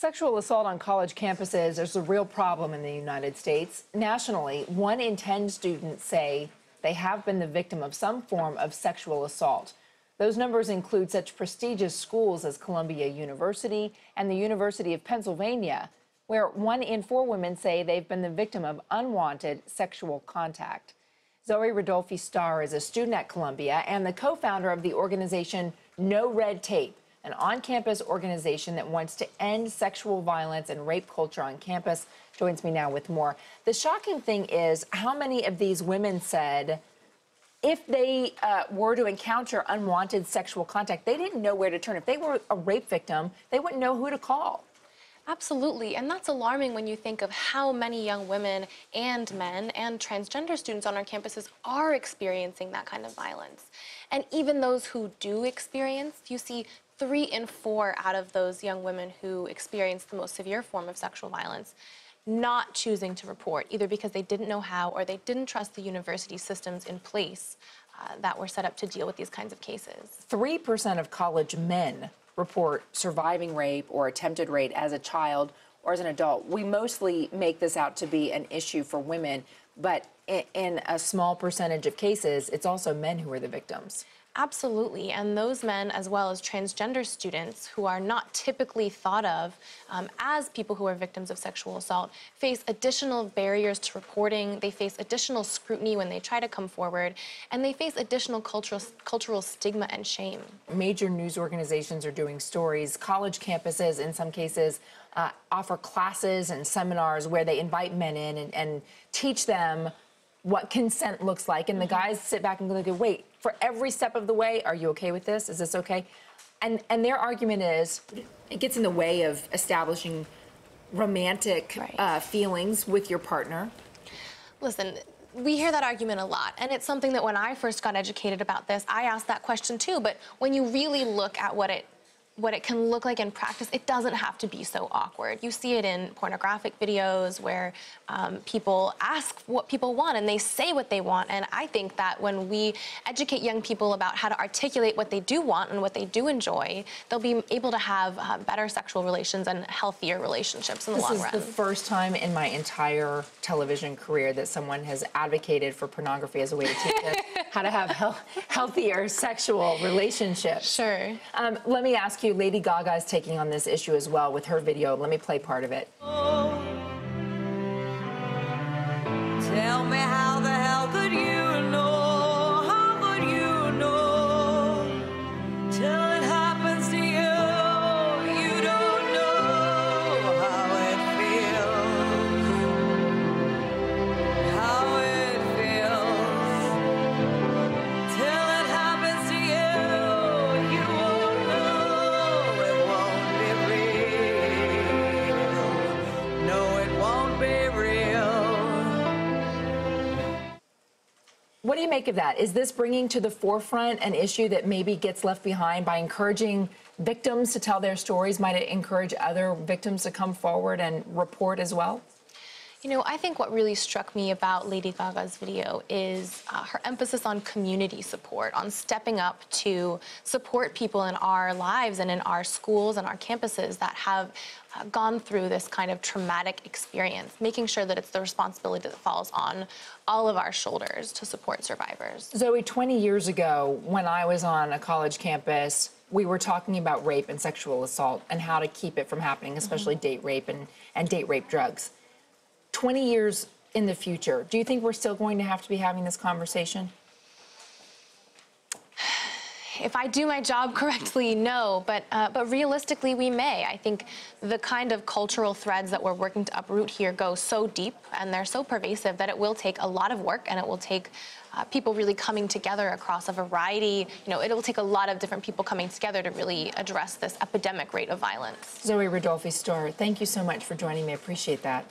Sexual assault on college campuses is a real problem in the United States. Nationally, 1 in 10 students say they have been the victim of some form of sexual assault. Those numbers include such prestigious schools as Columbia University and the University of Pennsylvania, where 1 in 4 women say they've been the victim of unwanted sexual contact. Zoe Ridolfi-Starr is a student at Columbia and the co-founder of the organization No Red Tape, an on-campus organization that wants to end sexual violence and rape culture on campus. Joins me now with more. The shocking thing is how many of these women said if they were to encounter unwanted sexual contact, they didn't know where to turn. If they were a rape victim, they wouldn't know who to call. Absolutely, and that's alarming when you think of how many young women and men and transgender students on our campuses are experiencing that kind of violence. And even those who do experience, you see 3 in 4 out of those young women who experience the most severe form of sexual violence not choosing to report, either because they didn't know how or they didn't trust the university systems in place that were set up to deal with these kinds of cases. 3% of college men report surviving rape or attempted rape as a child or as an adult. We mostly make this out to be an issue for women, but in a small percentage of cases, it's also men who are the victims. Absolutely, and those men, as well as transgender students who are not typically thought of as people who are victims of sexual assault, face additional barriers to reporting, they face additional scrutiny when they try to come forward, and they face additional cultural stigma and shame. Major news organizations are doing stories. College campuses, in some cases, offer classes and seminars where they invite men in and teach them what consent looks like, and the guys sit back and go, wait, for every step of the way, are you okay with this? Is this okay? And their argument is it gets in the way of establishing romantic feelings with your partner. Listen, we hear that argument a lot, and it's something that when I first got educated about this, I asked that question too, but when you really look at what it can look like in practice, it doesn't have to be so awkward. You see it in pornographic videos where people ask what people want and they say what they want. And I think that when we educate young people about how to articulate what they do want and what they do enjoy, they'll be able to have better sexual relations and healthier relationships in the long run. This is the first time in my entire television career that someone has advocated for pornography as a way to teach us how to have healthier sexual relationships. Sure. Let me ask you, Lady Gaga is taking on this issue as well with her video. Let me play part of it. Tell me how the hell could you know? How could you know? Till it happens to you, you don't know how it feels. How it feels. Till it happens to you, you won't know. It won't be real. No, it won't be real. What do you make of that? Is this bringing to the forefront an issue that maybe gets left behind by encouraging victims to tell their stories? Might it encourage other victims to come forward and report as well? You know, I think what really struck me about Lady Gaga's video is her emphasis on community support, on stepping up to support people in our lives and in our schools and our campuses that have gone through this kind of traumatic experience, making sure that it's the responsibility that falls on all of our shoulders to support survivors. Zoe, 20 years ago, when I was on a college campus, we were talking about rape and sexual assault and how to keep it from happening, especially date rape and date rape drugs. 20 years in the future, do you think we're still going to have to be having this conversation? If I do my job correctly, no, but realistically, we may. I think the kind of cultural threads that we're working to uproot here go so deep and they're so pervasive that it will take a lot of work and it will take people really coming together across a variety, it'll take a lot of different people coming together to really address this epidemic rate of violence. Zoe Ridolfi-Starr, thank you so much for joining me. I appreciate that.